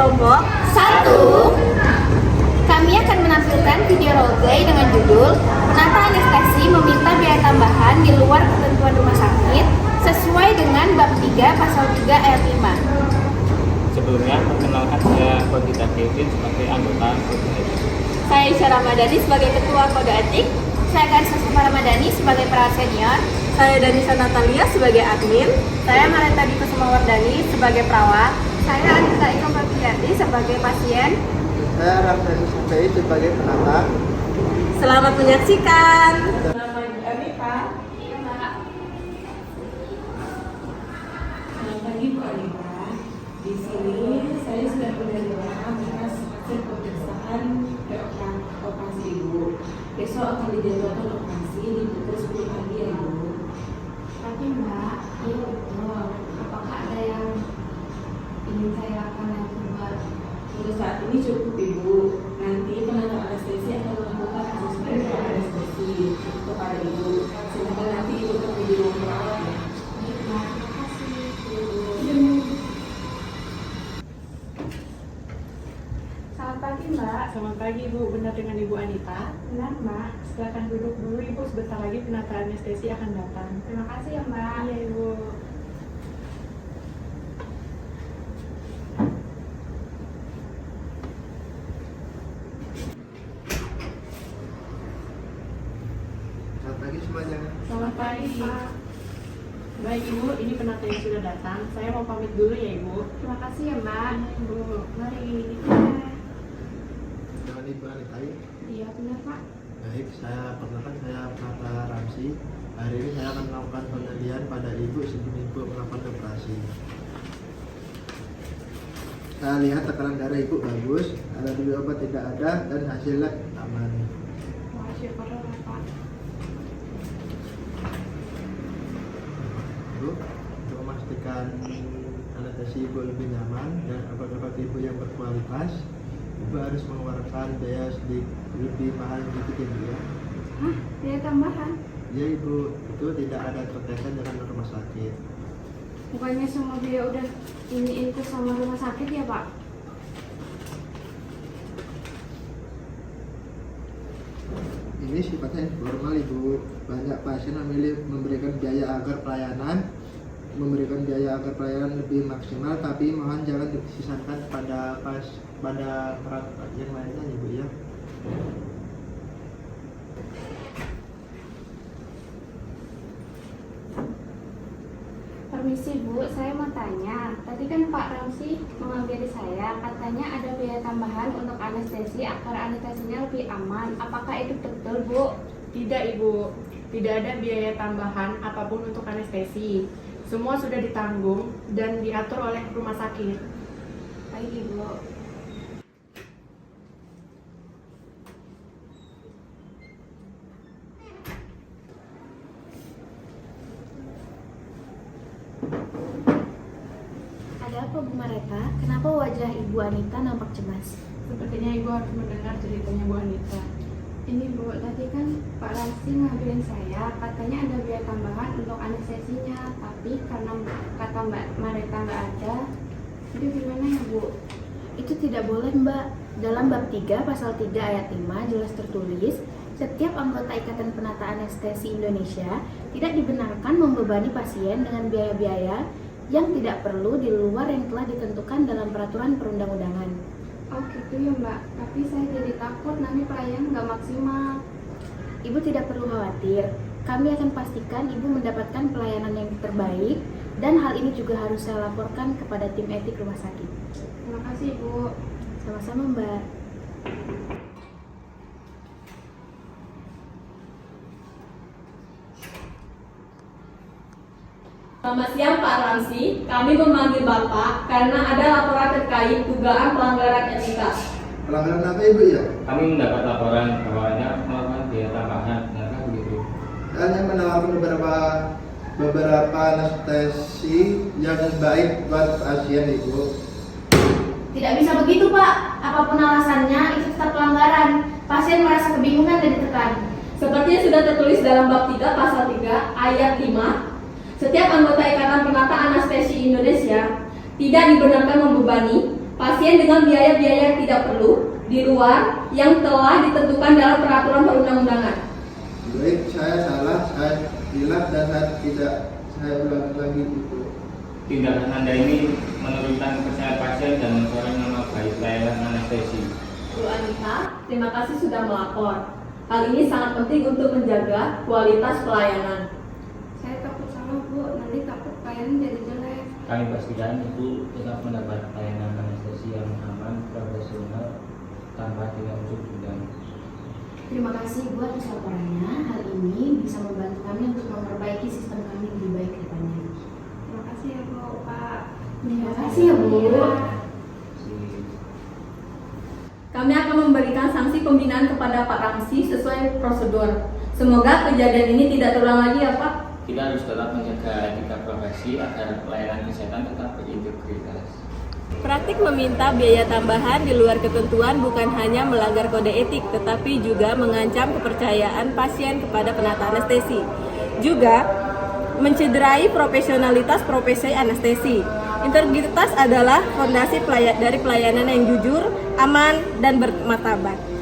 kelompok 1. Kami akan menampilkan video roleplay dengan judul Penata Anestesi meminta biaya tambahan di luar ketentuan rumah sakit sesuai dengan bab 3 pasal 3 ayat 5. Sebelumnya, perkenalkan saya Kodita Kevin sebagai anggota Kode Etik. Saya Isya Ramadhani sebagai Ketua Kode Etik. Saya Karisa Sukma Ramadhani sebagai perawat senior. Saya Danisa Natalia sebagai admin. Saya Mareta Diko Sumawardani sebagai perawat. Saya Anita Ika Fabriyati sebagai pasien. Saya Ramdhani Sampai sebagai penata. Selamat menyaksikan. Nama Ibu Anita. Iya, Mbak. Selamat pagi Bu Anita. Di sini saya sudah menerima berkas hasil pemeriksaan operasi Ibu. Besok akan dijadwalkan operasi di pukul 10 pagi ya Ibu. Tapi Mbak, iya betul. Apakah ada yang ingin saya lakukan lagi, Mbak? Untuk saat ini cukup Ibu. Nanti penata anestesi akan melakukan asesmen anestesi kepada Ibu. Silakan nanti Ibu ketemu di ruang perawat ya. Baik, Mbak. Terima kasih. Selamat pagi, Mbak. Selamat pagi Ibu, benar dengan Ibu Anita. Benar, Mbak. Silakan duduk dulu Ibu, sebentar lagi penata anestesi akan datang. Terima kasih ya, Mbak. Iya Ibu. Selamat pagi semuanya. Selamat pagi Pak. Baik Ibu, ini penata yang sudah datang. Saya mau pamit dulu ya Ibu. Terima kasih ya, Mbak. Ibu, mari. Dengan Ibu Anita. Iya, benar, Pak. Baik, saya perkenalkan saya Penata Ramsi. Hari ini saya akan melakukan penelitian pada Ibu sebelum Ibu melakukan operasi. Saya lihat tekanan darah Ibu bagus, alergi obat tidak ada, dan hasilnya aman. Wah, syukurlah, Pak. Ibu, untuk memastikan anestesi Ibu lebih nyaman dan obat-obat Ibu yang berkualitas, Ibu harus mengeluarkan biaya sedikit lebih mahal sedikit ya Bu ya. Hah? Biaya tambahan? Ya Ibu, itu tidak ada terkaitan dengan rumah sakit. Bukannya semua biaya udah iniin ke sama rumah sakit ya, Pak? Ini sifatnya informal Ibu. Banyak pasien memilih memberikan biaya agar pelayanan lebih maksimal, tapi mohon jangan disisakan pada perawat yang lainnya Ibu ya. Permisi Bu, saya mau tanya. Tadi kan Pak Ramsi menghampiri saya, katanya ada biaya tambahan untuk anestesi agar anestesinya lebih aman. Apakah itu betul Bu? Tidak Ibu, tidak ada biaya tambahan apapun untuk anestesi. Semua sudah ditanggung dan diatur oleh rumah sakit. Baik Ibu. Ada apa Bu Mareta? Kenapa wajah Ibu Anita nampak cemas? Sepertinya Ibu harus mendengar ceritanya Bu Anita. Ini Bu, tadi kan Pak Ramsi ngabarin saya, katanya ada biaya tambahan untuk anestesinya, tapi karena kata Mbak Mareta nggak ada, itu gimana ya Bu? Itu tidak boleh Mbak. Dalam bab 3 pasal 3 ayat 5 jelas tertulis, setiap anggota Ikatan Penata Anestesi Indonesia tidak dibenarkan membebani pasien dengan biaya-biaya yang tidak perlu di luar yang telah ditentukan dalam peraturan perundang-undangan. Oh gitu ya Mbak, tapi saya jadi takut nanti pelayanan nggak maksimal. Ibu tidak perlu khawatir, kami akan pastikan Ibu mendapatkan pelayanan yang terbaik, dan hal ini juga harus saya laporkan kepada tim etik rumah sakit. Terima kasih Ibu. Sama-sama Mbak. Selamat siang Pak Ramsi, kami memanggil Bapak karena ada laporan terkait dugaan pelanggaran etika. Pelanggaran apa Ibu ya? Kami mendapat laporan bahwa Anda melakukan biaya tambahan, benarkah begitu? Hanya menawarkan beberapa anestesi yang baik buat pasien Ibu. Tidak bisa begitu Pak, apapun alasannya itu tetap pelanggaran. Pasien merasa kebingungan dan ditekan. Seperti yang sudah tertulis dalam bab 3 pasal 3 ayat 5, setiap anggota Ikatan Penata Anestesi Indonesia tidak dibenarkan membebani pasien dengan biaya-biaya yang tidak perlu di luar yang telah ditentukan dalam peraturan perundang-undangan. Baik, saya salah, saya hilang dan saya ulangi lagi itu. Tindakan Anda ini menurunkan kepercayaan pasien dan mencoreng nama baik layanan anestesi. Bu Anita, terima kasih sudah melapor. Hal ini sangat penting untuk menjaga kualitas pelayanan. Saya takut salah Bu, nanti takut pelayanan jadi jelek. Kami pastikan Ibu tetap mendapat layanan anestesi yang aman, profesional, tanpa tindak lanjut. Terima kasih Bu atas laporannya. Hal ini bisa membantu kami untuk memperbaiki sistem kami lebih baik ke depannya. Terima kasih ya Bu, Pak. Terima kasih ya Bu. Kami akan memberikan sanksi pembinaan kepada Pak Ramsi sesuai prosedur. Semoga kejadian ini tidak terulang lagi ya Pak. Kita harus tetap menjaga etika profesi agar pelayanan kesehatan tetap berintegritas. Praktik meminta biaya tambahan di luar ketentuan bukan hanya melanggar kode etik, tetapi juga mengancam kepercayaan pasien kepada penata anestesi. Juga mencederai profesionalitas profesi anestesi. Integritas adalah fondasi dari pelayanan yang jujur, aman, dan bermartabat.